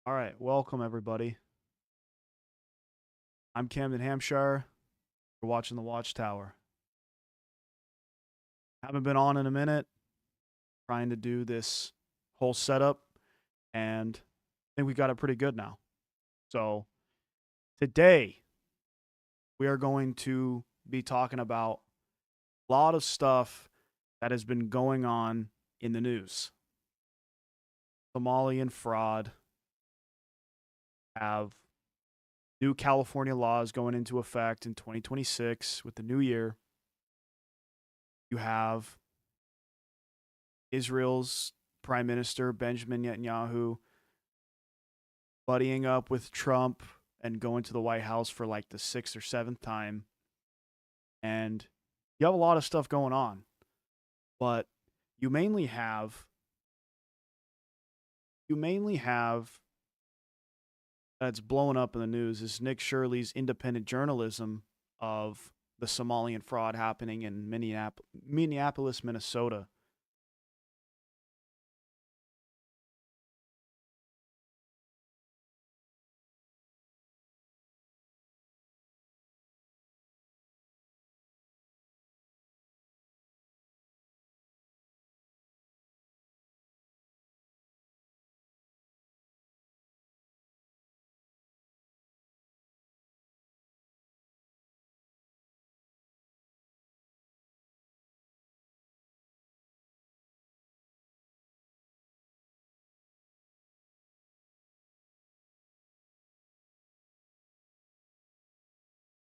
All right, welcome everybody. I'm Camden Hampshire. You're watching the Watchtower. Haven't been on in a minute, trying to do this whole setup, and I think we got it pretty good now. So today we are going to be talking about a lot of stuff that has been going on in the news. Somalian fraud, have new California laws going into effect in 2026 with the new year. You have Israel's Prime Minister Benjamin Netanyahu buddying up with Trump and going to the White House for like the sixth or seventh time. And you have a lot of stuff going on, but you mainly have that's blowing up in the news is Nick Shirley's independent journalism of the Somalian fraud happening in Minneapolis, Minnesota.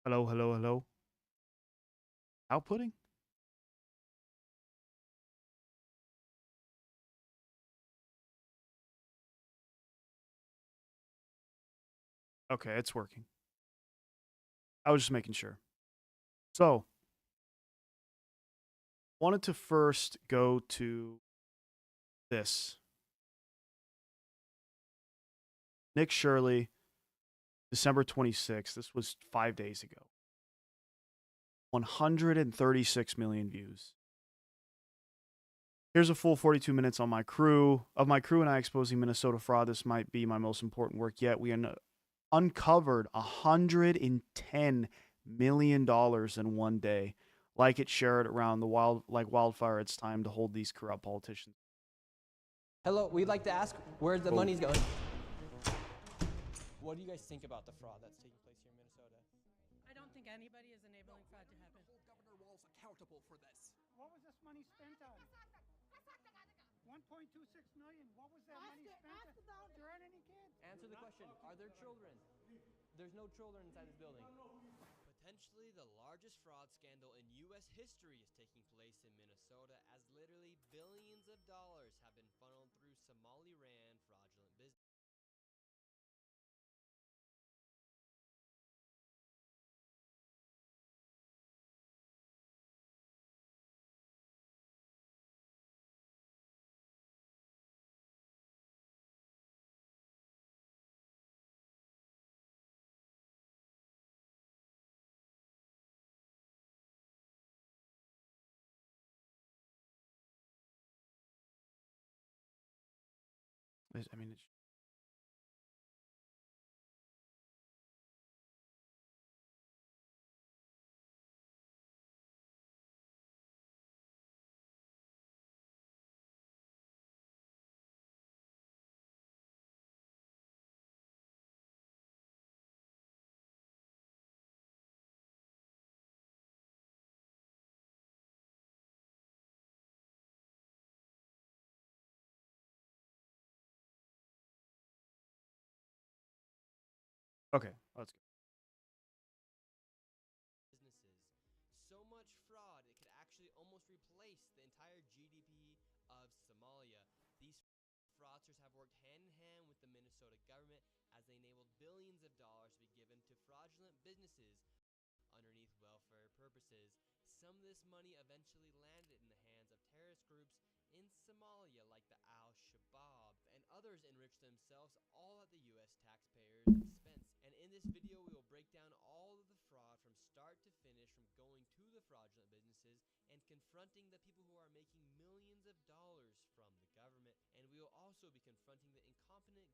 Hello, hello, hello. Outputting? Okay, it's working. I was just making sure. So, wanted to first go to this. Nick Shirley, December 26th. This was 5 days ago. 136 million views. Here's a full 42 minutes on my crew and I exposing Minnesota fraud. This might be my most important work yet. We uncovered $110 million in one day. Like it, share it around like wildfire. It's time to hold these corrupt politicians. Hello, we'd like to ask where the money's going. What do you guys think about the fraud that's taking place here in Minnesota? I don't think anybody is enabling fraud to happen. Hold Governor Walz accountable for this. What was this money spent on? 1.26 million. What was that money spent on? There aren't any kids. Answer the question. Are there children? There's no children inside this building. Potentially the largest fraud scandal in U.S. history is taking place in Minnesota as literally billions of dollars have been funneled through Somali-ran fraudulent business. I mean, it's okay. Let's go. Businesses. So much fraud, it could actually almost replace the entire GDP of Somalia. These fraudsters have worked hand in hand with the Minnesota government as they enabled billions of dollars to be given to fraudulent businesses underneath welfare purposes. Some of this money eventually landed in the hands of terrorist groups in Somalia like the Al-Shabaab, and others enriched themselves all at the U.S. taxpayers' expense. And in this video, we will break down all of the fraud from start to finish, from going to the fraudulent businesses and confronting the people who are making millions of dollars from the government. And we will also be confronting the incompetent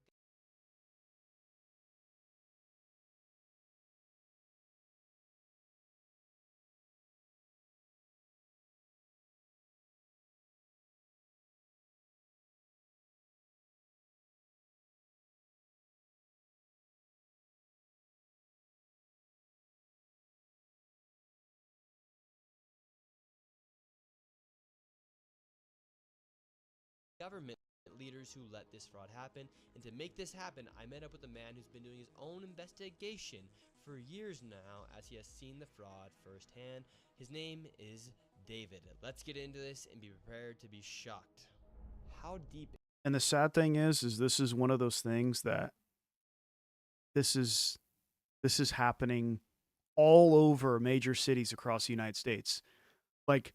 government leaders who let this fraud happen. And to make this happen, I met up with a man who's been doing his own investigation for years now, as he has seen the fraud firsthand. His name is David. Let's get into this and be prepared to be shocked. How deep? And the sad thing is this is one of those things that this is happening all over major cities across the United States. Like,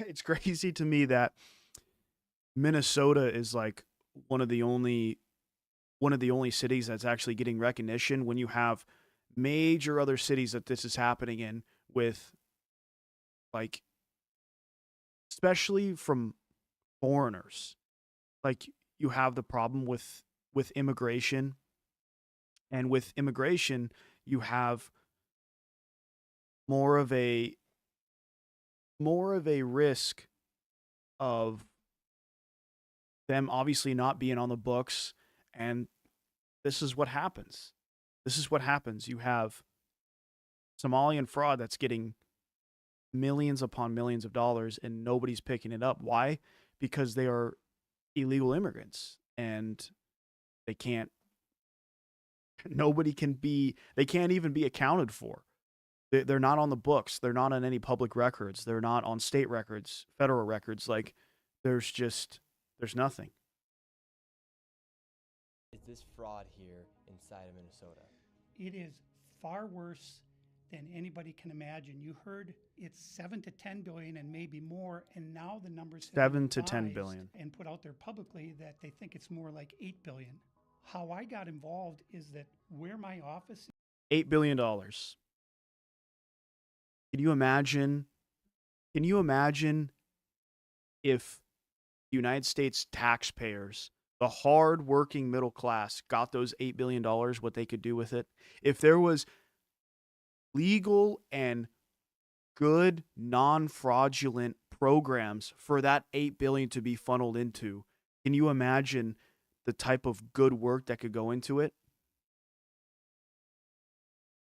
it's crazy to me that Minnesota is like one of the only cities that's actually getting recognition when you have major other cities that this is happening in, with, like, especially from foreigners. Like, you have the problem with immigration, and with immigration you have more of a risk of them obviously not being on the books, and this is what happens. You have Somalian fraud that's getting millions upon millions of dollars and nobody's picking it up. Why? Because they are illegal immigrants and they can't even be accounted for. They're not on the books. They're not on any public records. They're not on state records, federal records. Like, there's nothing. Is this fraud here inside of Minnesota? It is far worse than anybody can imagine. You heard it's 7 to 10 billion and maybe more, and now the numbers have 7 been to 10 revised billion. and put out there publicly that they think it's more like 8 billion. How I got involved is that where my office $8 billion. Can you imagine if United States taxpayers, the hard-working middle class, got those $8 billion, what they could do with it? If there was legal and good, non-fraudulent programs for that $8 billion to be funneled into, can you imagine the type of good work that could go into it?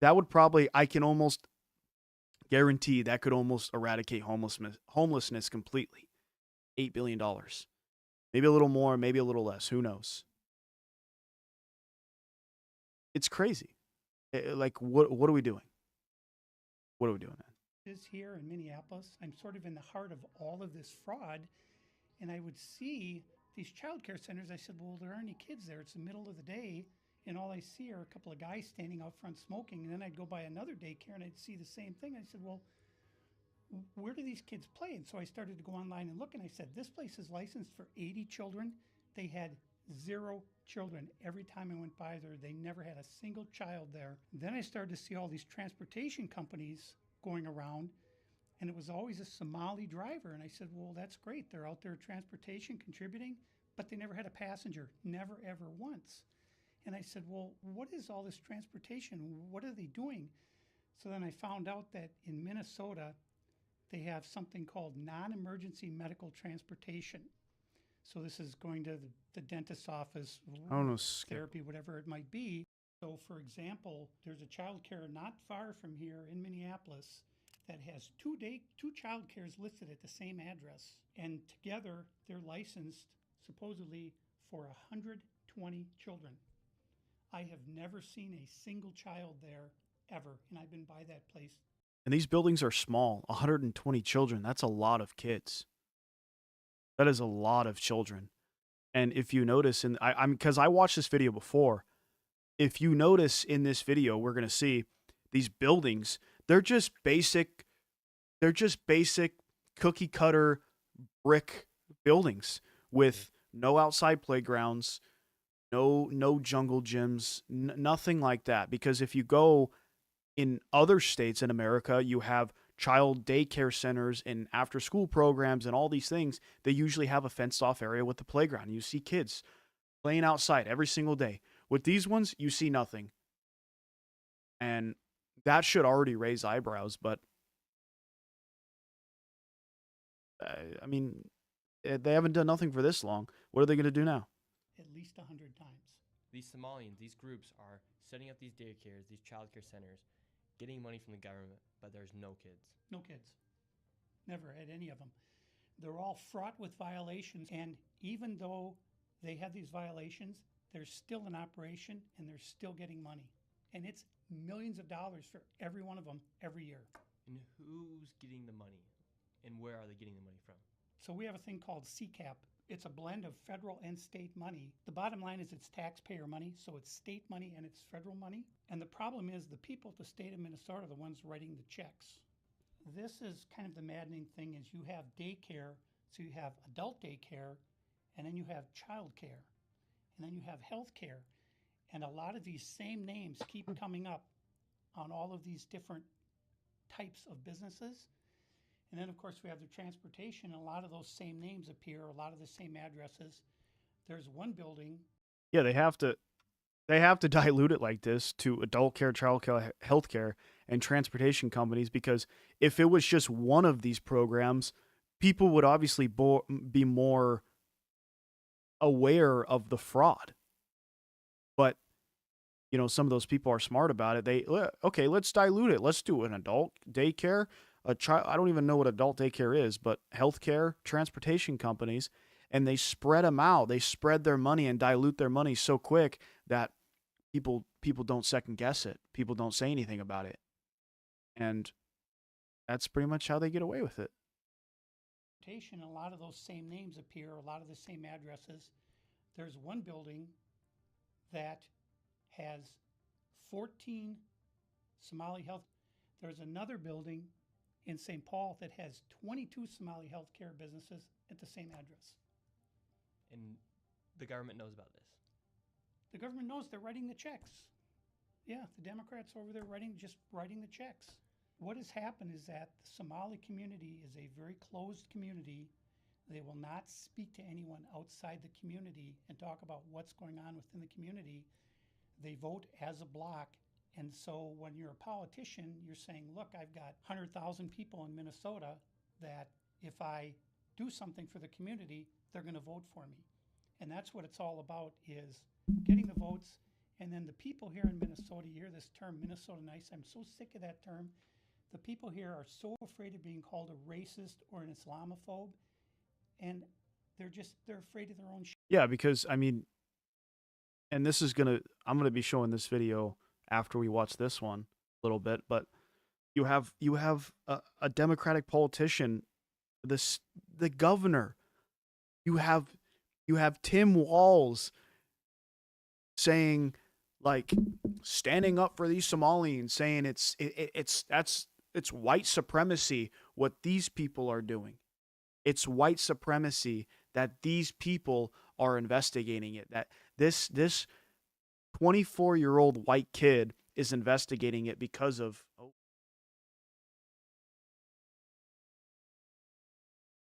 That would probably, I can almost guarantee that could almost eradicate homelessness completely. $8 billion. Maybe a little more, maybe a little less. Who knows? It's crazy. Like, what are we doing? What are we doing, man? is here in Minneapolis. I'm sort of in the heart of all of this fraud, and I would see these child care centers. I said, well, there aren't any kids there. It's the middle of the day, and all I see are a couple of guys standing out front smoking. And then I'd go by another daycare, and I'd see the same thing. I said, well, where do these kids play? And so I started to go online and look, and I said, this place is licensed for 80 children. They had 0 children. Every time I went by there, they never had a single child there. Then I started to see all these transportation companies going around, and it was always a Somali driver. And I said, well, that's great. They're out there transportation, contributing, but they never had a passenger, never, ever once. And I said, well, what is all this transportation? What are they doing? So then I found out that in Minnesota, they have something called non-emergency medical transportation. So this is going to the dentist's office, therapy, whatever it might be. So for example, there's a child care not far from here in Minneapolis that has two child cares listed at the same address. And together they're licensed supposedly for 120 children. I have never seen a single child there ever, and I've been by that place. And these buildings are small, 120 children. That's a lot of kids. That is a lot of children. And if you notice, and because I watched this video before, if you notice in this video, we're going to see these buildings. They're just basic cookie cutter brick buildings with no outside playgrounds, no jungle gyms, nothing like that. Because if you go in other states in America, you have child daycare centers and after school programs and all these things. They usually have a fenced off area with the playground. You see kids playing outside every single day. With these ones, you see nothing. And that should already raise eyebrows, but I mean, they haven't done nothing for this long. What are they going to do now? At least 100 times. These Somalians, these groups are setting up these daycares, these child care centers, getting money from the government, but there's no kids. No kids. Never had any of them. They're all fraught with violations. And even though they have these violations, they're still in operation and they're still getting money. And it's millions of dollars for every one of them every year. And who's getting the money? And where are they getting the money from? So we have a thing called CCAP. It's a blend of federal and state money. The bottom line is it's taxpayer money, so it's state money and it's federal money. And the problem is the people at the state of Minnesota are the ones writing the checks. This is kind of the maddening thing is you have daycare, so you have adult daycare, and then you have child care, and then you have health care. And a lot of these same names keep coming up on all of these different types of businesses. And then, of course, we have the transportation, and a lot of those same names appear, a lot of the same addresses. There's one building. Yeah, they have to dilute it like this to adult care, child care, health care, and transportation companies, because if it was just one of these programs, people would obviously be more aware of the fraud. But, you know, some of those people are smart about it. Okay, let's dilute it. Let's do an adult daycare, a child. I don't even know what adult daycare is, but healthcare, transportation companies, and they spread them out. They spread their money and dilute their money so quick that people don't second guess it. People don't say anything about it. And that's pretty much how they get away with it. A lot of those same names appear, a lot of the same addresses. There's one building that has 14 Somali health. There's another building in St. Paul that has 22 Somali healthcare businesses at the same address. And the government knows about this. The government knows, they're writing the checks. Yeah, the Democrats over there just writing the checks. What has happened is that the Somali community is a very closed community. They will not speak to anyone outside the community and talk about what's going on within the community. They vote as a block. And so when you're a politician, you're saying, look, I've got 100,000 people in Minnesota that if I do something for the community, they're going to vote for me. And that's what it's all about, is getting the votes. And then the people here in Minnesota, you hear this term, Minnesota nice. I'm so sick of that term. The people here are so afraid of being called a racist or an Islamophobe. And they're afraid of their own shit. Yeah, because, I mean, and I'm going to be showing this video after we watch this one a little bit, but you have a Democratic politician, the governor. You have Tim Walz saying, like, standing up for these Somalians, saying it's white supremacy what these people are doing. It's white supremacy that these people are investigating it. That this 24-year-old white kid is investigating it because of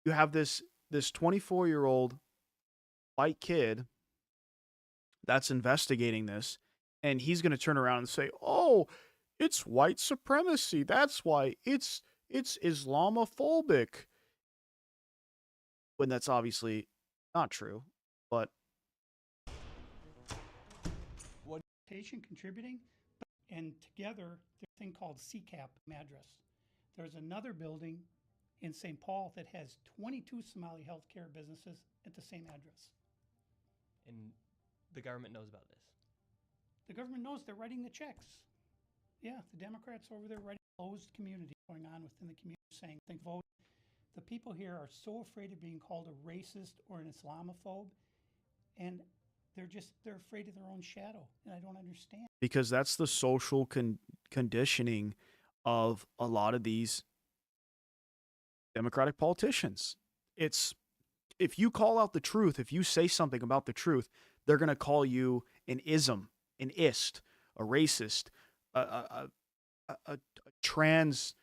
you have this 24-year-old white kid that's investigating this, and he's going to turn around and say, "Oh, it's white supremacy. That's why it's Islamophobic." When that's obviously not true, but Contributing, and together there's a thing called CCAP address. There's another building in St. Paul that has 22 Somali healthcare businesses at the same address. And the government knows about this. The government knows, they're writing the checks. Yeah, the Democrats over there writing closed community going on within the community, saying, think vote. The people here are so afraid of being called a racist or an Islamophobe, and they're afraid of their own shadow, and I don't understand. Because that's the social conditioning of a lot of these Democratic politicians. It's, if you call out the truth, if you say something about the truth, they're going to call you an ism, an ist, a racist, a trans,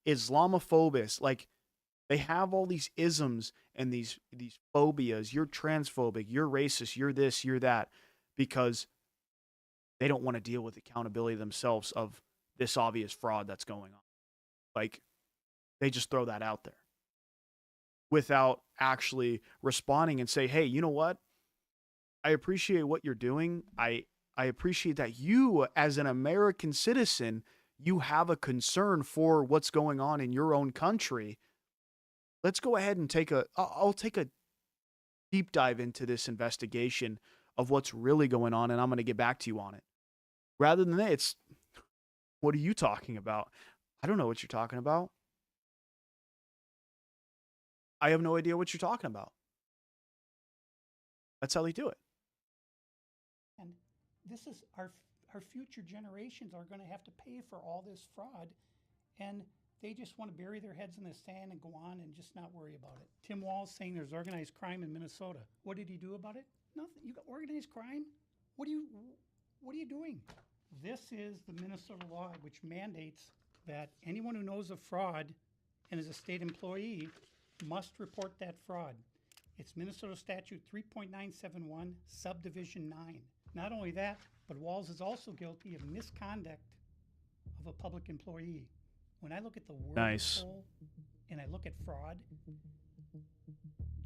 Islamophobist. Like, they have all these isms and these phobias. You're transphobic, you're racist, you're this, you're that, because they don't want to deal with accountability themselves of this obvious fraud that's going on. Like, they just throw that out there without actually responding and say, hey, you know what? I appreciate what you're doing. I appreciate that you, as an American citizen, you have a concern for what's going on in your own country. let's go ahead and I'll take a deep dive into this investigation of what's really going on, and I'm going to get back to you on it. Rather than that, it's, what are you talking about? I don't know what you're talking about. I have no idea what you're talking about. That's how they do it. And this is our future generations are going to have to pay for all this fraud, and they just want to bury their heads in the sand and go on and just not worry about it. Tim Wall's saying there's organized crime in Minnesota. What did he do about it? Nothing. You got organized crime? What are you doing? This is the Minnesota law, which mandates that anyone who knows of fraud and is a state employee must report that fraud. It's Minnesota Statute 3.971, Subdivision 9. Not only that, but Walls is also guilty of misconduct of a public employee. When I look at the word Nice. poll and I look at fraud,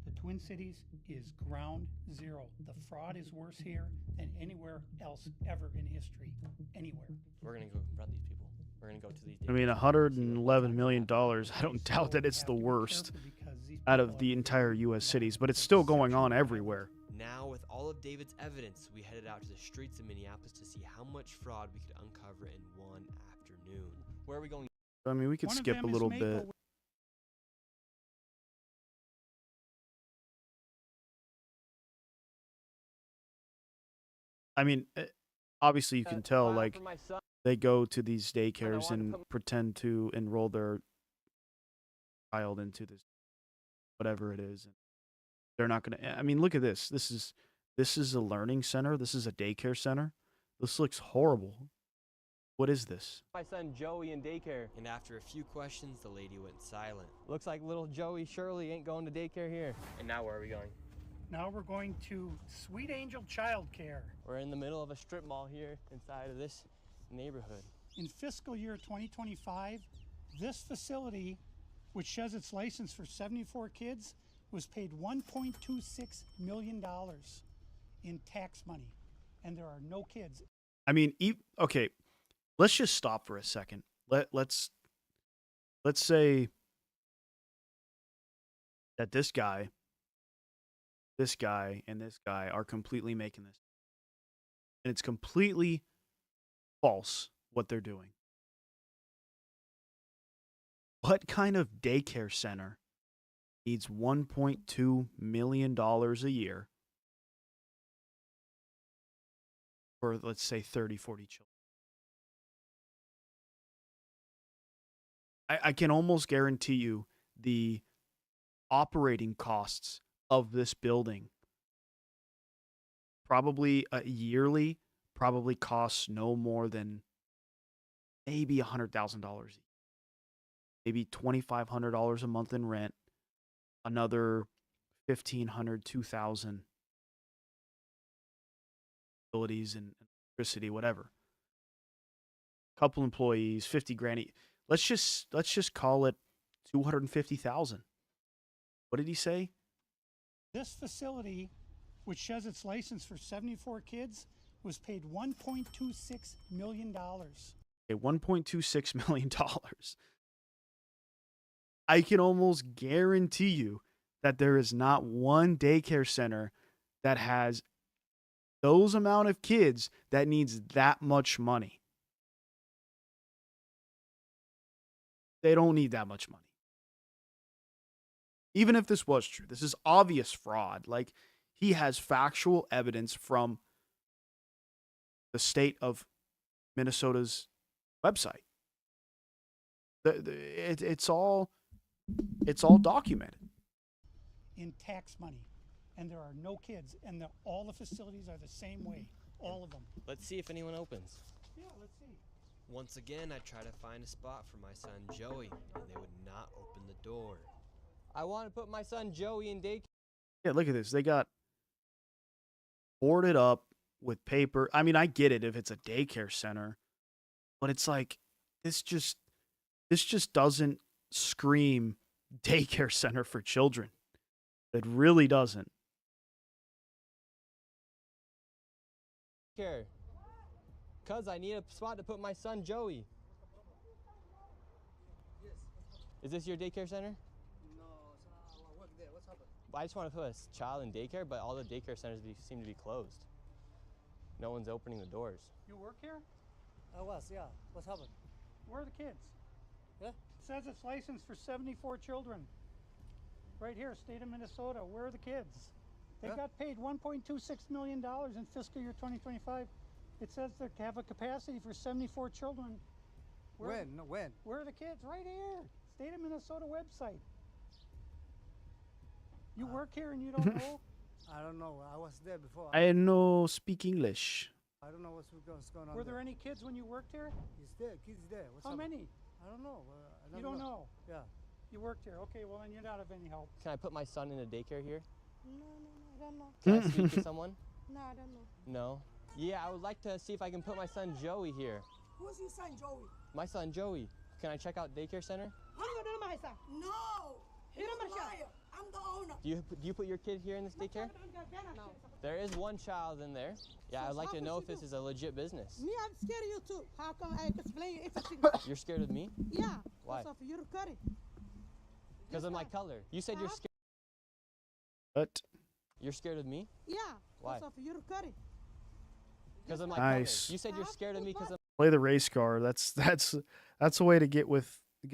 the Twin Cities is ground zero. The fraud is worse here than anywhere else ever in history, anywhere. We're gonna go confront these people. We're gonna go to these. I mean, $111 million. I don't doubt that it's the worst out of the entire U.S. cities, but it's still going on everywhere. Now, with all of David's evidence, we headed out to the streets of Minneapolis to see how much fraud we could uncover in one afternoon. Where are we going? I mean, we could One of skip a them is little Maple, bit. I mean, obviously you can tell, like, they go to these daycares and pretend to enroll their child into this, whatever it is. They're not going to, I mean, look at this. This is a learning center. This is a daycare center. This looks horrible. What is this? My son Joey in daycare. And after a few questions, the lady went silent. Looks like little Joey Shirley ain't going to daycare here. And now where are we going? Now we're going to Sweet Angel Child Care. We're in the middle of a strip mall here inside of this neighborhood. In fiscal year 2025, this facility, which has its license for 74 kids, was paid $1.26 million in tax money, and there are no kids. I mean, okay, let's just stop for a second. Let's say that this guy, and this guy are completely making this, and it's completely false what they're doing. What kind of daycare center needs $1.2 million a year for, let's say, 30, 40 children? I can almost guarantee you the operating costs of this building probably yearly probably costs no more than maybe $100,000, maybe $2,500 a month in rent, another $1,500, $2,000 utilities and electricity, whatever. Couple employees, 50 grand. Let's just call it 250,000. What did he say? This facility, which has its license for 74 kids, was paid $1.26 million. Okay, $1.26 million. I can almost guarantee you that there is not one daycare center that has those amount of kids that needs that much money. They don't need that much money. Even if this was true, this is obvious fraud. Like, he has factual evidence from the state of Minnesota's website. It's all documented. In tax money, and there are no kids, and all the facilities are the same way, all of them. Let's see if anyone opens. Yeah, let's see. Once again, I try to find a spot for my son Joey, and they would not open the door. I want to put my son Joey in daycare. Yeah, look at this. They got boarded up with paper. I mean, I get it if it's a daycare center, but it's like this just doesn't scream daycare center for children. It really doesn't. Cuz I need a spot to put my son Joey. Is this your daycare center? No, I just want to put a child in daycare, but all the daycare centers seem to be closed. No one's opening the doors. You work here? I was, yeah. What's happened? Where are the kids? Yeah? It says it's licensed for 74 children. Right here, state of Minnesota. Where are the kids? They Yeah? got paid $1.26 million in fiscal year 2025. It says they have a capacity for 74 children. When? No, when? Where are the kids? Right here. State of Minnesota website. You work here and you don't know? I don't know. I was there before. I no speak English. I don't know what's going on. Were there any kids when you worked here? He's there. Kids there. What's How happened? many? I don't know. I You don't know. Yeah. You worked here. Okay, well then you're not of any help. Can I put my son in a daycare here? No, I don't know. Can I speak to someone? No, I don't know. No. Yeah, I would like to see if I can put my son Joey here. Who's your son, Joey? My son Joey. Can I check out daycare center? I'm going to my son. No! You're Hira a Marsha. liar. I'm the owner. Do you put your kid here in this daycare? No. There is one child in there. Yeah, So I'd like how to could know you if this do? is a legit business. Me, I'm scared of you too. How come I explain everything? You're scared of me? Yeah. Why? Because of your curry. Because of my color. You said you're Huh? scared. But You're scared of me? Yeah. Why? Because of your curry. Because of my Nice. color. You said you're scared of me because of play the race card. That's a way to get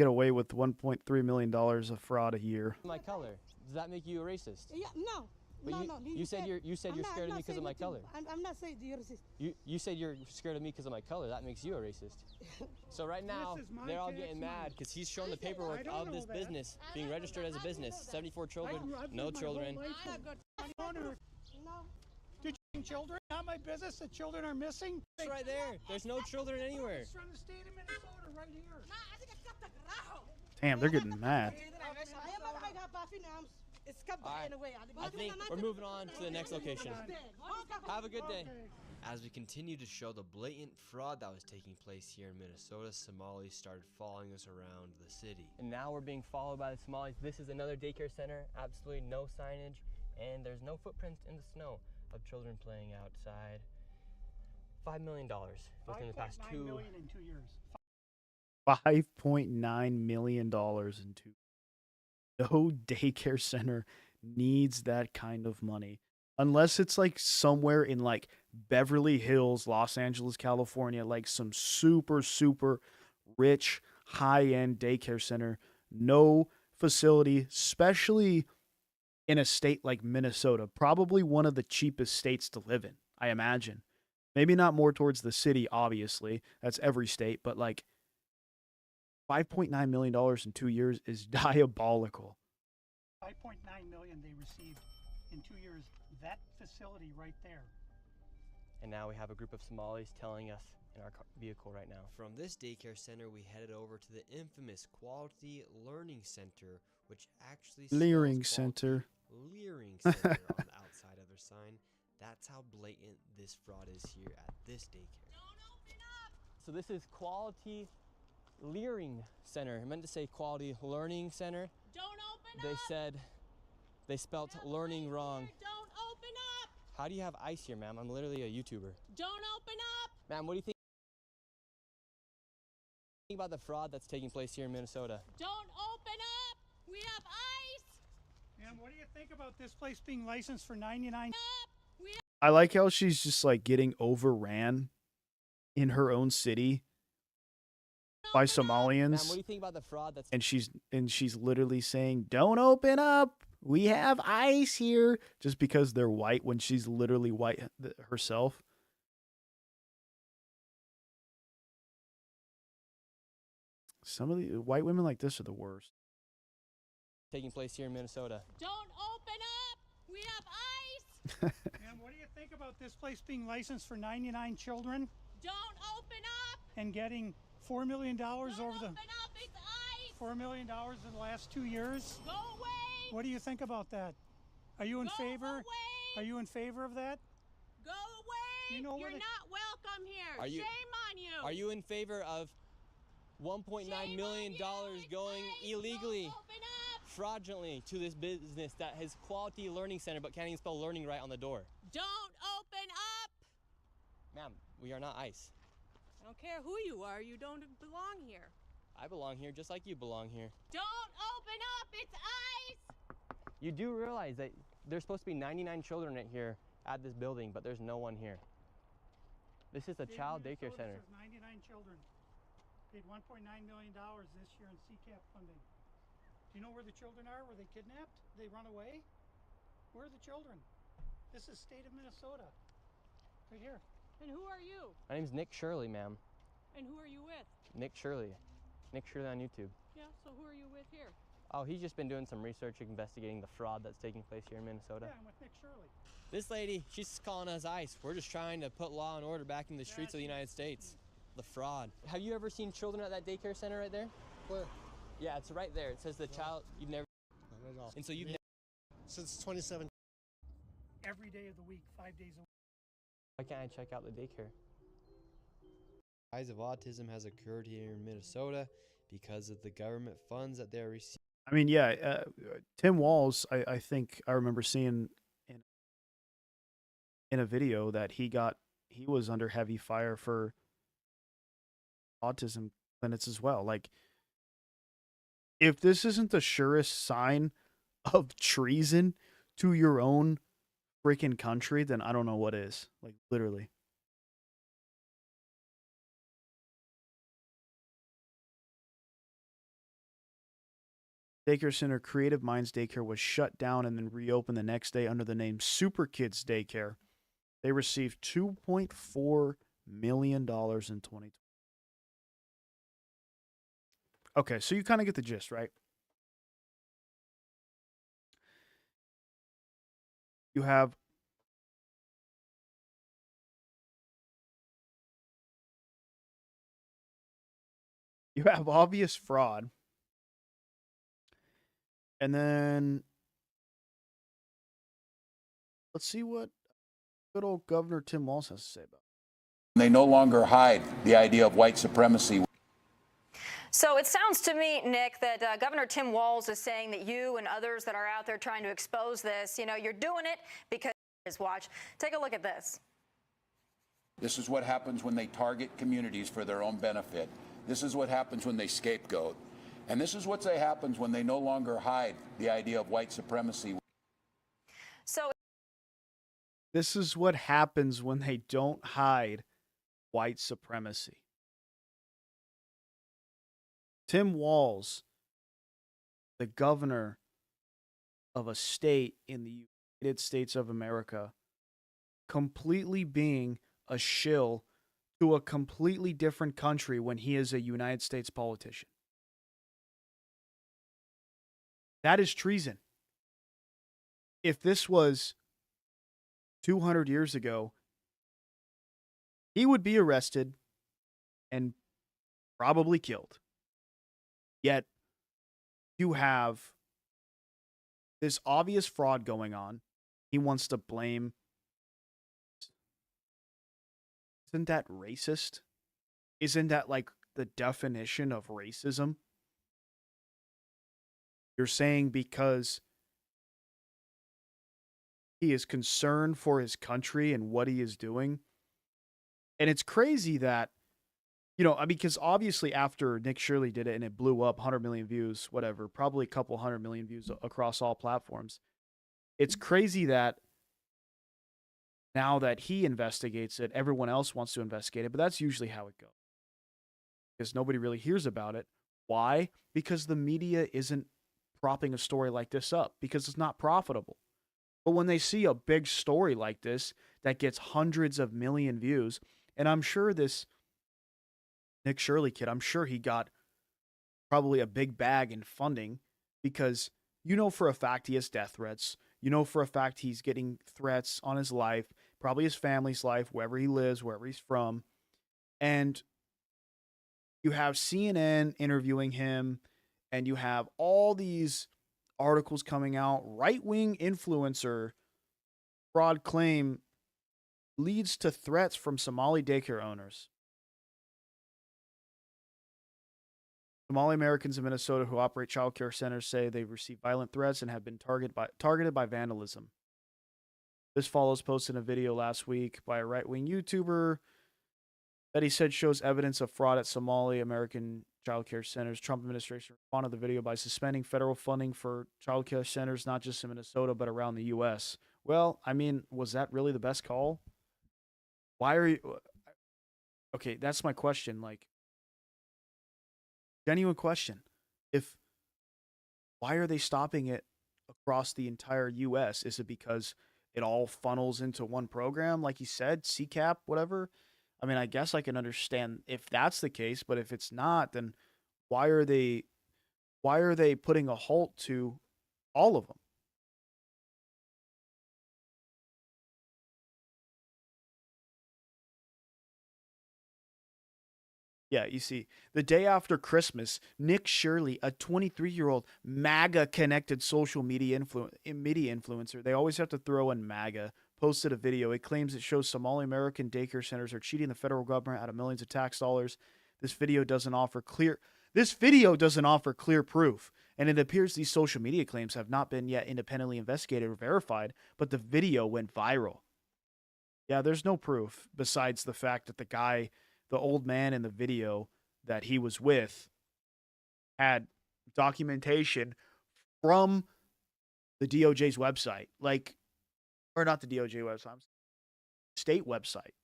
away with $1.3 million of fraud a year. my color. Does that make you a racist? Yeah. No. But no, you, no. you said you're scared of me because of my color. I'm not saying you're racist. You said you're scared of me because of my color. That makes you a racist. So right now This is my they're all tax getting money. mad because he's shown the I paperwork don't of know this that. business being registered as a business. 74 children, I've no lived my whole children. life I'm with not good. owner. No. Teaching children, not my business. The children are missing. It's right there. There's no children anywhere. It's from the state of Minnesota, right here. Damn, they're getting mad. All right. I think we're moving on to the next location. Have a good day. As we continue to show the blatant fraud that was taking place here in Minnesota, Somalis started following us around the city. And now we're being followed by the Somalis. This is another daycare center, absolutely no signage, and there's no footprints in the snow of children playing outside. $5 million within the past 5.9 two. million in 2 years. $5.9 million in 2. No daycare center needs that kind of money. Unless it's like somewhere in like Beverly Hills, Los Angeles, California, like some super, super rich, high-end daycare center. No facility, especially in a state like Minnesota, probably one of the cheapest states to live in, I imagine. Maybe not more towards the city, obviously. That's every state, but like $5.9 million in 2 years is diabolical. 5.9 million they received in 2 years. That facility right there. And now we have a group of Somalis telling us in our vehicle right now. From this daycare center, we headed over to the infamous Quality Learning Center, which actually spells Leering Quality Center. Leering Center on the outside of their sign. That's how blatant this fraud is here at this daycare. So this is Quality Leering Center. I meant to say Quality Learning Center. Don't open They up. said they spelt learning wrong. Don't open up. How do you have ice here, ma'am? I'm literally a YouTuber. Don't open up. Ma'am, what do you think about the fraud that's taking place here in Minnesota? Don't open up. We have ice. And what do you think about this place being licensed for 99? I like how she's just like getting overran in her own city by Ma'am, Somalians, what do you think about the fraud that's and she's literally saying, "Don't open up. We have ice here," just because they're white when she's literally white herself. Some of the white women like this are the worst. taking place here in Minnesota? Don't open up. We have ice. And what do you think about this place being licensed for 99 children Don't open up. and getting $4 million Don't over the open up. It's ice. $4 million in the last 2 years? Go away. What do you think about that? Are you in Go favor? away. Are you in favor of that? Go away. You know where You're they- not welcome here. Are you- Shame on you. Are you in favor of $1.9 Shame million on you. It's going ice. illegally, Don't open up. fraudulently to this business that has Quality Learning Center but can't even spell learning right on the door? Don't open up. Ma'am, we are not ICE. I don't care who you are. You don't belong here. I belong here just like you belong here. Don't open up. It's ice. You do realize that there's supposed to be 99 children here at this building, but there's no one here. This is a State of child daycare Minnesota center. says 99 children. Paid $1.9 million this year in CCAP funding. Do you know where the children are? Were they kidnapped? They run away? Where are the children? This is state of Minnesota. Right here. And who are you? My name's Nick Shirley, ma'am. And who are you with? Nick Shirley. Nick Shirley on YouTube. Yeah, so who are you with here? Oh, he's just been doing some research investigating the fraud that's taking place here in Minnesota. Yeah, I'm with Nick Shirley. This lady, she's calling us ICE. We're just trying to put law and order back in the streets of the United States. The fraud. Have you ever seen children at that daycare center right there? Where? Yeah, it's right there. It says the child, you've never, Not at all. and so you've Since 2017. Every day of the week, 5 days a week. Why can't I check out the daycare? Rise of autism has occurred here in Minnesota because of the government funds that they're receiving. I mean, yeah, Tim Walz, I think I remember seeing in a video that he was under heavy fire for autism clinics as well. Like, if this isn't the surest sign of treason to your own freaking country, then I don't know what is. Like, literally. Daycare center Creative Minds Daycare was shut down and then reopened the next day under the name Super Kids Daycare. They received $2.4 million in 2020. Okay, so you kind of get the gist, right? You have obvious fraud. And then let's see what good old Governor Tim Walz has to say about it. They no longer hide the idea of white supremacy. So it sounds to me, Nick, that Governor Tim Walz is saying that you and others that are out there trying to expose this, you're doing it because his watch. Take a look at this. This is what happens when they target communities for their own benefit. This is what happens when they scapegoat. And this is what happens when they no longer hide the idea of white supremacy. So this is what happens when they don't hide white supremacy. Tim Walz, the governor of a state in the United States of America, completely being a shill to a completely different country when he is a United States politician. That is treason. If this was 200 years ago, he would be arrested and probably killed. Yet, you have this obvious fraud going on. He wants to blame. Isn't that racist? Isn't that like the definition of racism? You're saying because he is concerned for his country and what he is doing. And it's crazy that, because obviously after Nick Shirley did it and it blew up 100 million views, whatever, probably a couple 100 million views across all platforms. It's crazy that now that he investigates it, everyone else wants to investigate it, but that's usually how it goes. Because nobody really hears about it. Why? Because the media isn't propping a story like this up, because it's not profitable. But when they see a big story like this that gets hundreds of million views, and I'm sure this Nick Shirley kid, I'm sure he got probably a big bag in funding, because for a fact he has death threats. For a fact he's getting threats on his life, probably his family's life, wherever he lives, wherever he's from. And you have CNN interviewing him, and you have all these articles coming out. Right-wing influencer fraud claim leads to threats from Somali daycare owners. Somali Americans in Minnesota who operate child care centers say they've received violent threats and have been targeted by vandalism. This follows posting a video last week by a right-wing YouTuber that he said shows evidence of fraud at Somali American child care centers. Trump administration responded to the video by suspending federal funding for child care centers, not just in Minnesota, but around the U.S. Well, I mean, was that really the best call? Why are you... Okay, that's my question. Like, genuine question. Why are they stopping it across the entire U.S.? Is it because it all funnels into one program, like you said, CCAP, whatever? I mean, I guess I can understand if that's the case, but if it's not, then why are they putting a halt to all of them? Yeah, you see, the day after Christmas, Nick Shirley, a 23-year-old MAGA-connected social media influencer, they always have to throw in MAGA, posted a video. It claims it shows Somali American daycare centers are cheating the federal government out of millions of tax dollars. This video doesn't offer clear proof, and it appears these social media claims have not been yet independently investigated or verified, but the video went viral. Yeah, there's no proof besides the fact that the old man in the video that he was with had documentation from the DOJ's website, or not the DOJ website, state website.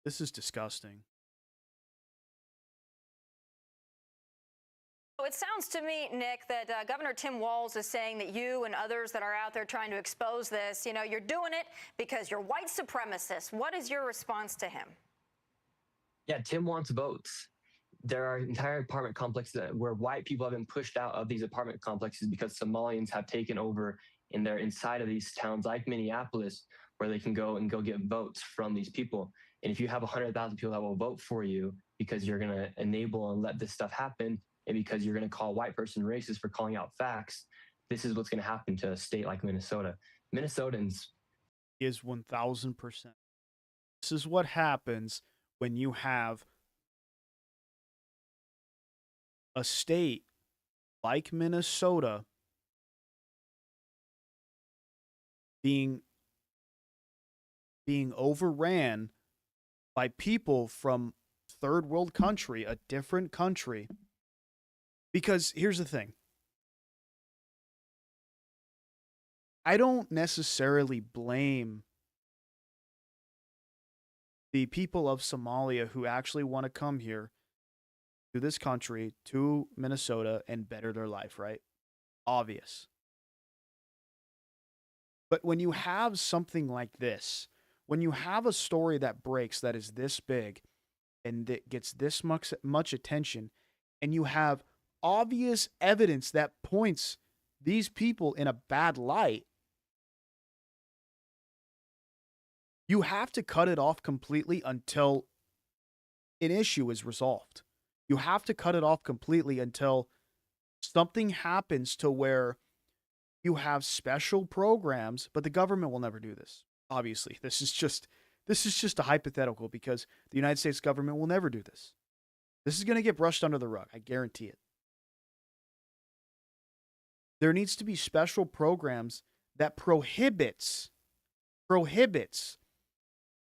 This is disgusting. It sounds to me, Nick, that Governor Tim Walz is saying that you and others that are out there trying to expose this, you're doing it because you're white supremacists. What is your response to him? Yeah, Tim wants votes. There are entire apartment complexes where white people have been pushed out of these apartment complexes because Somalians have taken over and they're inside of these towns like Minneapolis where they can go get votes from these people. And if you have 100,000 people that will vote for you because you're going to enable and let this stuff happen, and because you're going to call a white person racist for calling out facts, this is what's going to happen to a state like Minnesota. Minnesotans is 1,000%. This is what happens when you have a state like Minnesota being overran by people from third world country, a different country. Because here's the thing. I don't necessarily blame the people of Somalia who actually want to come here to this country, to Minnesota, and better their life, right? Obvious. But when you have something like this, when you have a story that breaks that is this big and that gets this much attention, and you have obvious evidence that points these people in a bad light, you have to cut it off completely until an issue is resolved. You have to cut it off completely until something happens to where you have special programs, but the government will never do this. Obviously, this is just a hypothetical because the United States government will never do this. This is going to get brushed under the rug. I guarantee it. There needs to be special programs that prohibits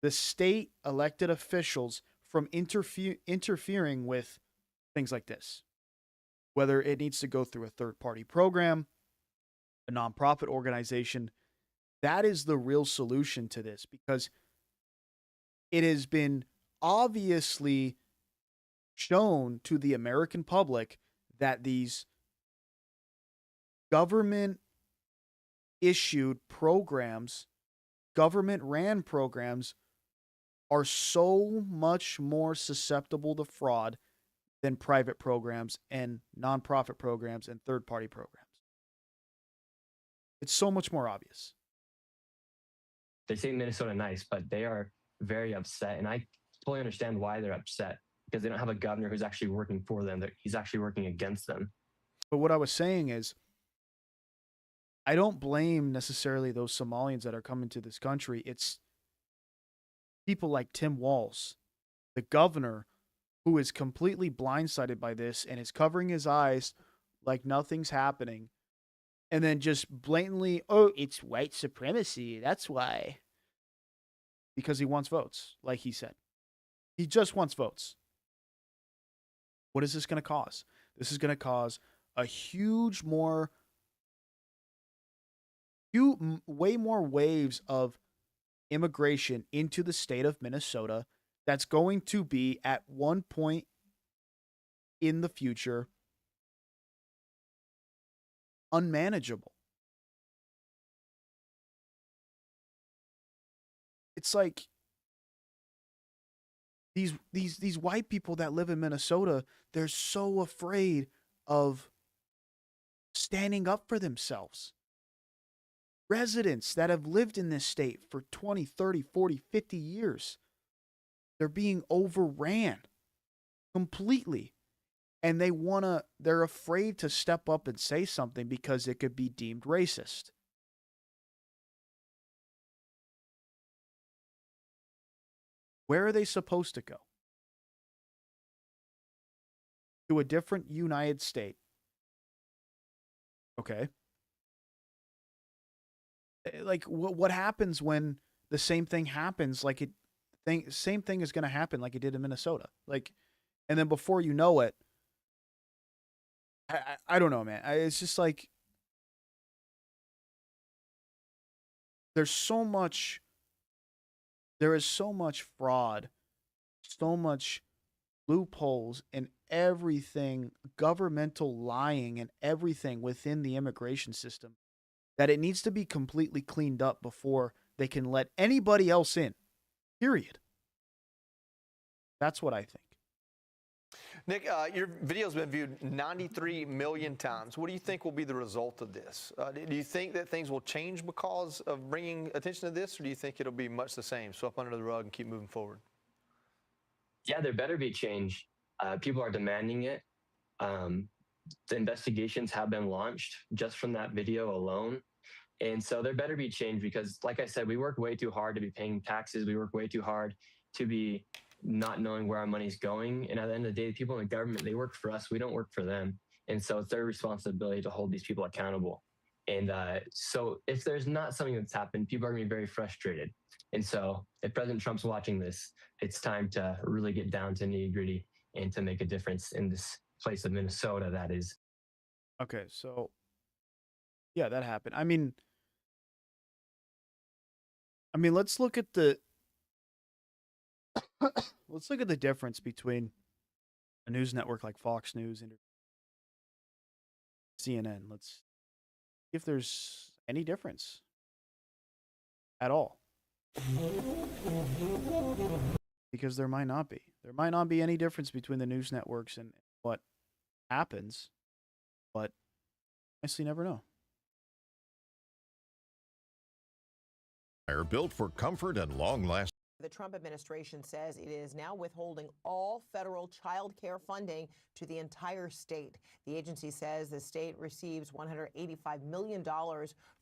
the state elected officials from interfering with things like this. Whether it needs to go through a third-party program, a nonprofit organization, that is the real solution to this, because it has been obviously shown to the American public that these government-issued programs, government-ran programs, are so much more susceptible to fraud than private programs and nonprofit programs and third-party programs. It's so much more obvious. They say Minnesota nice, but they are very upset, and I fully understand why they're upset, because they don't have a governor who's actually working for them. He's actually working against them. But what I was saying is, I don't blame necessarily those Somalians that are coming to this country. It's people like Tim Walz, the governor, who is completely blindsided by this and is covering his eyes like nothing's happening. And then just blatantly, oh, it's white supremacy. That's why. because he wants votes, like he said. He just wants votes. What is this going to cause? This is going to cause a way more waves of immigration into the state of Minnesota that's going to be at one point in the future unmanageable. It's like these white people that live in Minnesota, they're so afraid of standing up for themselves. Residents that have lived in this state for 20, 30, 40, 50 years, they're being overran completely. And they're afraid to step up and say something because it could be deemed racist. Where are they supposed to go? To a different United States. Okay. Like what happens when the same thing happens? Same thing is going to happen like it did in Minnesota. Like, and then before you know it, I don't know, man. It's just like there is so much fraud, so much loopholes and everything, governmental lying and everything within the immigration system that it needs to be completely cleaned up before they can let anybody else in. Period. That's what I think. Nick, your video's been viewed 93 million times. What do you think will be the result of this? Do you think that things will change because of bringing attention to this, or do you think it'll be much the same, swept under the rug and keep moving forward? Yeah, there better be change. People are demanding it. The investigations have been launched just from that video alone. And so there better be change because, like I said, we work way too hard to be paying taxes. We work way too hard to be not knowing where our money's going. And at the end of the day, the people in the government, they work for us. We don't work for them. And so it's their responsibility to hold these people accountable. And so if there's not something that's happened, people are going to be very frustrated. And so if President Trump's watching this, it's time to really get down to nitty gritty and to make a difference in this place of Minnesota that is. Okay, so yeah, that happened. I mean, let's look at the difference between a news network like Fox News and CNN. Let's see if there's any difference at all. Because there might not be. There might not be any difference between the news networks and what happens, but I honestly never know. Are built for comfort and long-lasting. The Trump administration says it is now withholding all federal child care funding to the entire state. The agency says the state receives $185 million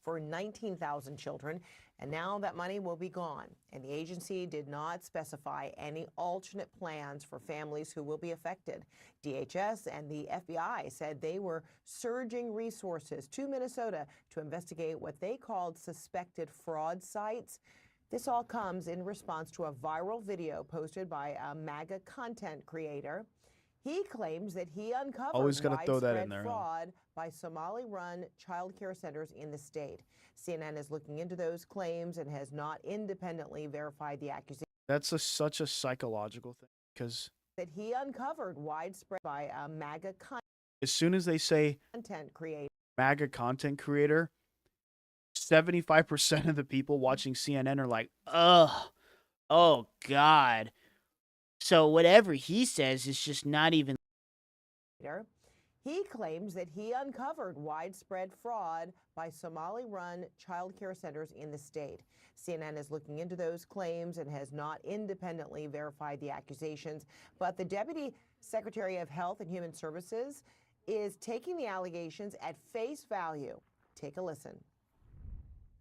for 19,000 children, and now that money will be gone. And the agency did not specify any alternate plans for families who will be affected. DHS and the FBI said they were surging resources to Minnesota to investigate what they called suspected fraud sites. This all comes in response to a viral video posted by a MAGA content creator. He claims that he uncovered widespread fraud by Somali-run child care centers in the state. CNN is looking into those claims and has not independently verified the accusation. That's such a psychological thing because that he uncovered widespread by a MAGA as soon as they say content creator, MAGA content creator, 75% of the people watching CNN are like, ugh, oh God. So whatever he says is just not even. He claims that he uncovered widespread fraud by Somali-run child care centers in the state. CNN is looking into those claims and has not independently verified the accusations. But the Deputy Secretary of Health and Human Services is taking the allegations at face value. Take a listen.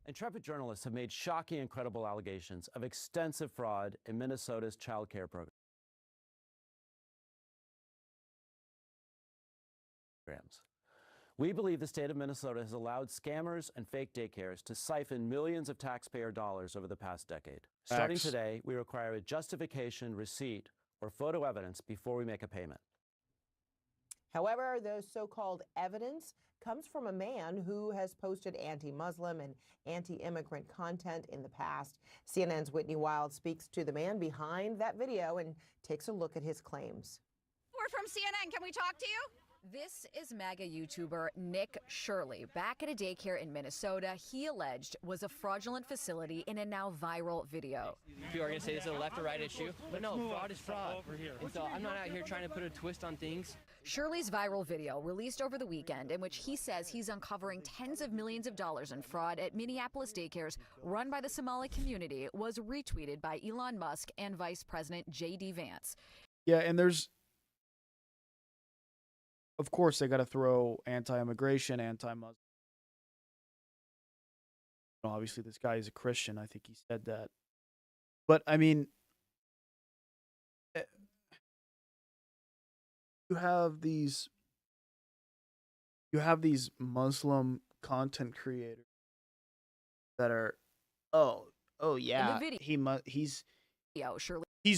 Intrepid journalists have made shocking and credible allegations of extensive fraud in Minnesota's child care programs. We believe the state of Minnesota has allowed scammers and fake daycares to siphon millions of taxpayer dollars over the past decade. Starting today, we require a justification, receipt, or photo evidence before we make a payment. However, the so-called evidence comes from a man who has posted anti-Muslim and anti-immigrant content in the past. CNN's Whitney Wild speaks to the man behind that video and takes a look at his claims. We're from CNN. Can we talk to you? This is MAGA YouTuber Nick Shirley. Back at a daycare in Minnesota, he alleged was a fraudulent facility in a now viral video. People are going to say this is a left or right issue, but no, fraud is fraud. And so I'm not out here trying to put a twist on things. Shirley's viral video, released over the weekend, in which he says he's uncovering tens of millions of dollars in fraud at Minneapolis daycares run by the Somali community, was retweeted by Elon Musk and Vice President J.D. Vance. Yeah, and there's, of course, they got to throw anti-immigration, anti-Muslim. Obviously, this guy is a Christian. I think he said that. But, I mean, you have these Muslim content creators that are, oh yeah, he's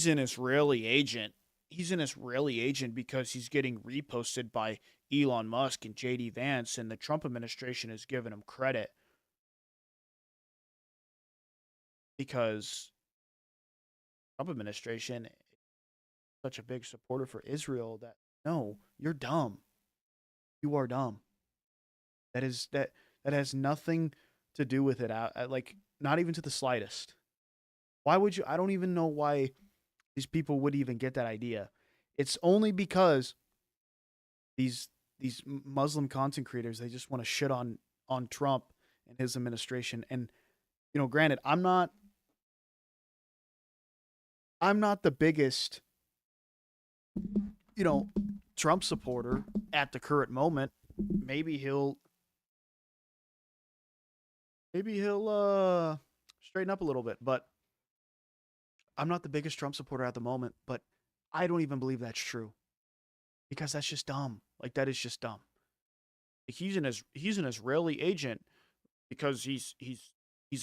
an Israeli agent. He's an Israeli agent because he's getting reposted by Elon Musk and J.D. Vance, and the Trump administration has given him credit because the Trump administration is such a big supporter for Israel that, no, you're dumb. You are dumb. That has nothing to do with it. Like, not even to the slightest. Why would you? I don't even know why these people would even get that idea. It's only because these Muslim content creators, they just want to shit on Trump and his administration. And, you know, granted, I'm not the biggest, you know, Trump supporter at the current moment. Maybe he'll straighten up a little bit, but I'm not the biggest Trump supporter at the moment, but I don't even believe that's true because that's just dumb. Like, that is just dumb. He's an Israeli agent because he's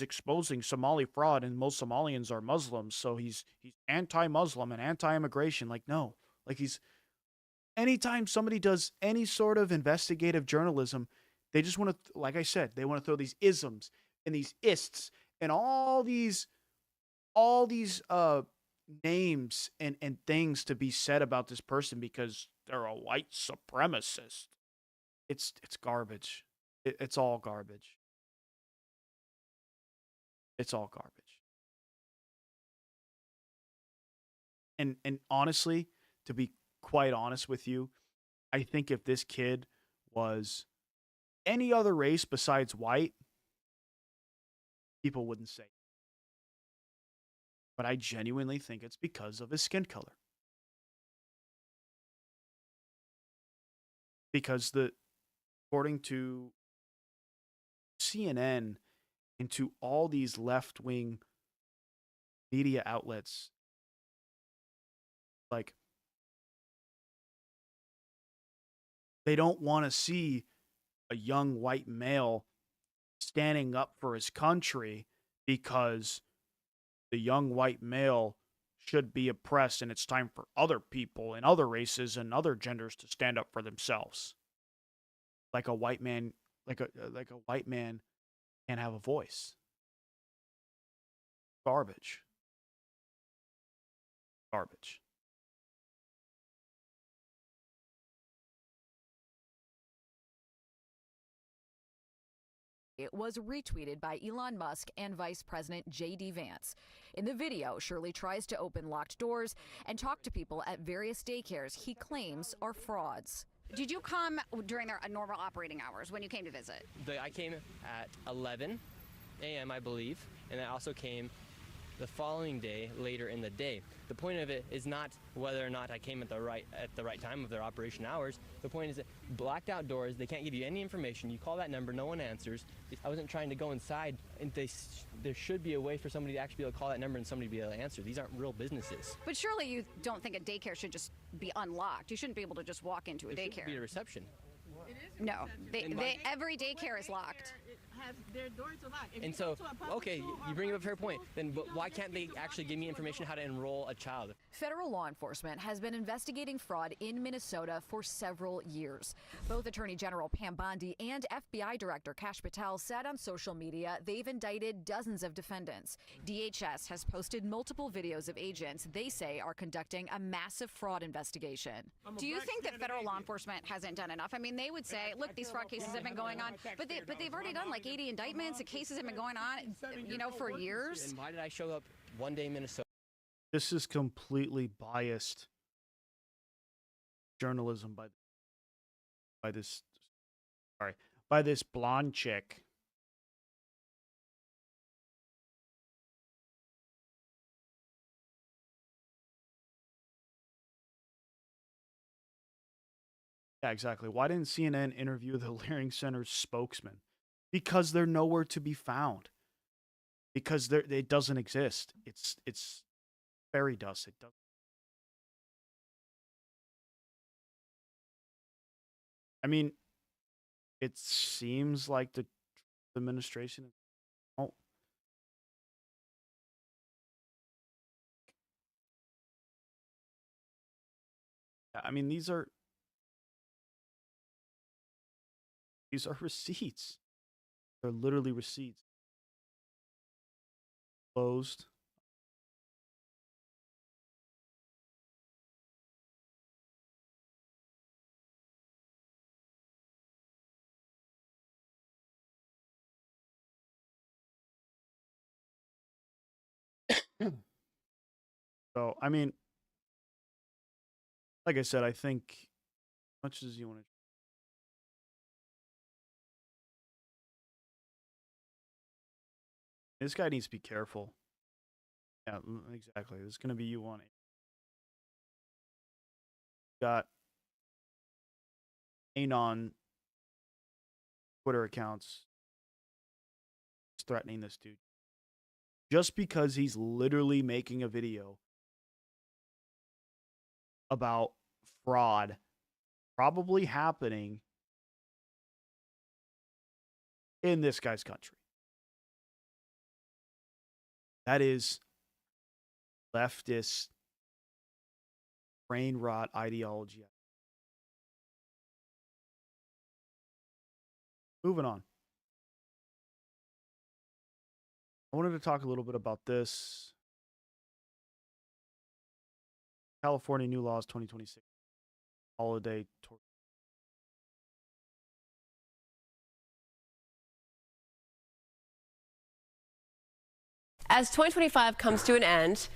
exposing Somali fraud, and most Somalians are Muslims, so he's anti-Muslim and anti-immigration. Like, no, like anytime somebody does any sort of investigative journalism, they just want to, like I said, they want to throw these isms and these ists and all these names and things to be said about this person because they're a white supremacist. It's garbage. It's all garbage. It's all garbage. And honestly, to be quite honest with you, I think if this kid was any other race besides white, people wouldn't say. But I genuinely think it's because of his skin color. Because according to CNN and to all these left-wing media outlets, like, they don't want to see a young white male standing up for his country because the young white male should be oppressed, and it's time for other people and other races and other genders to stand up for themselves. Like a white man, like a white man can't have a voice. Garbage. Garbage. It was retweeted by Elon Musk and Vice President J.D. Vance. In the video, Shirley tries to open locked doors and talk to people at various daycares he claims are frauds. Did you come during their normal operating hours when you came to visit? I came at 11 a.m., I believe, and I also came the following day later in the day. The point of it is not whether or not I came at the right time of their operation hours. The point is that blacked out doors, they can't give you any information. You call that number, no one answers. I wasn't trying to go inside, and there should be a way for somebody to actually be able to call that number and somebody to be able to answer. These aren't real businesses. But surely you don't think a daycare should just be unlocked. You shouldn't be able to just walk into a daycare. There should be a reception. No, every daycare is locked. Their doors are locked. And so, okay, you bring up a fair point. Then why can't they actually give me information how to enroll a child? Federal law enforcement has been investigating fraud in Minnesota for several years. Both Attorney General Pam Bondi and FBI Director Kash Patel said on social media they've indicted dozens of defendants. DHS has posted multiple videos of agents they say are conducting a massive fraud investigation. Do you think that federal law enforcement hasn't done enough? I mean, they would say, look, these fraud cases have been going on, but they've already done like 80 indictments. The cases have been going on, for years. And why did I show up one day in Minnesota? This is completely biased journalism by this blonde chick. Yeah, exactly. Why didn't CNN interview the Leering Center's spokesman? Because they're nowhere to be found. Because it doesn't exist. It's fairy dust. It doesn't. I mean, it seems like the administration. Oh. I mean, these are receipts. They're literally receipts. Closed. So, I mean, like I said, I think as much as you want to. This guy needs to be careful. Yeah, exactly. This is going to be you on it. Got Anon Twitter accounts threatening this dude. Just because he's literally making a video about fraud probably happening in this guy's country. That is leftist brain rot ideology. Moving on. I wanted to talk a little bit about this. California new laws 2026 holiday tour. As 2025 comes to an end,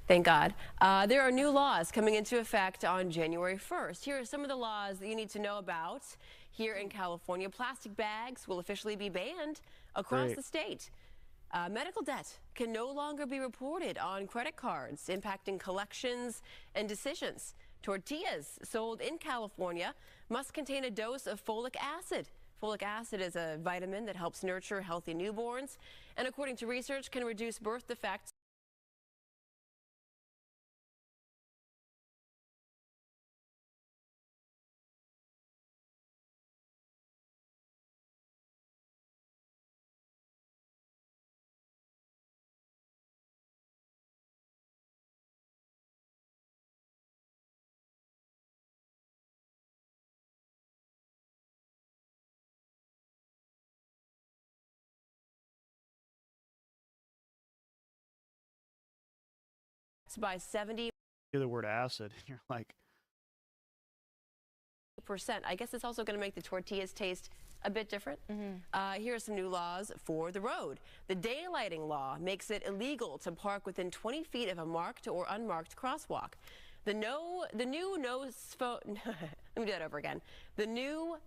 thank God, there are new laws coming into effect on January 1st. Here are some of the laws that you need to know about here in California. Plastic bags will officially be banned across the state. Medical debt can no longer be reported on credit cards, impacting collections and decisions. Tortillas sold in California must contain a dose of folic acid. Folic acid is a vitamin that helps nurture healthy newborns, and according to research, can reduce birth defects. By 70%. Hear the word acid, and you're like, I guess it's also going to make the tortillas taste a bit different. Here are some new laws for the road. The daylighting law makes it illegal to park within 20 feet of a marked or unmarked crosswalk. The new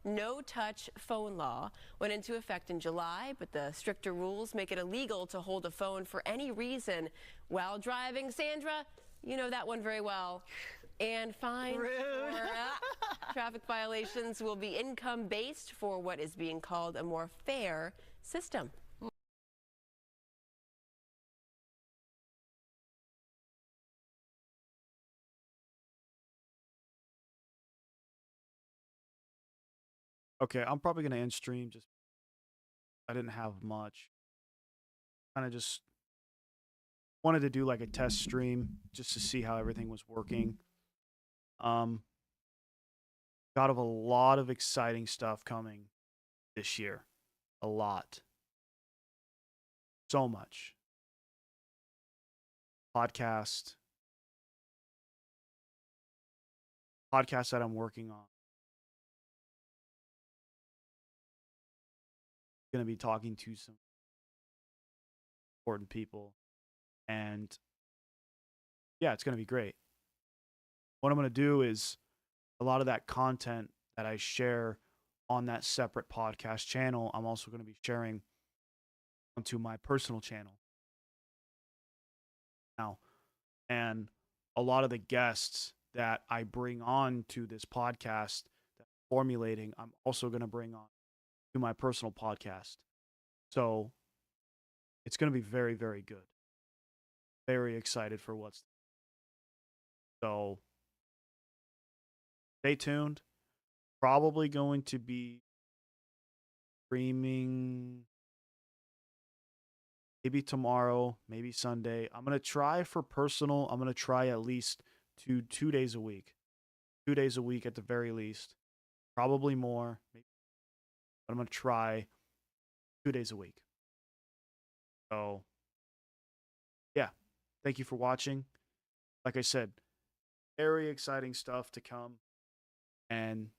no-touch phone law went into effect in July, but the stricter rules make it illegal to hold a phone for any reason while driving. Sandra, you know that one very well. And fines for traffic violations will be income-based for what is being called a more fair system. Okay, I'm probably gonna end stream. Just I didn't have much. Kind of just wanted to do like a test stream just to see how everything was working. Got a lot of exciting stuff coming this year. A lot. So much. Podcast that I'm working on. Going to be talking to some important people, and yeah, it's going to be great. What I'm going to do is a lot of that content that I share on that separate podcast channel, I'm also going to be sharing onto my personal channel now. And a lot of the guests that I bring on to this podcast that I'm formulating, I'm also going to bring on to my personal podcast. So it's going to be very, very good. Very excited for what's. So stay tuned. Probably going to be streaming maybe tomorrow, maybe Sunday. I'm going to try for personal. I'm going to try at least two days a week. 2 days a week at the very least. Probably more. Maybe. But I'm going to try 2 days a week. So, yeah. Thank you for watching. Like I said, very exciting stuff to come. And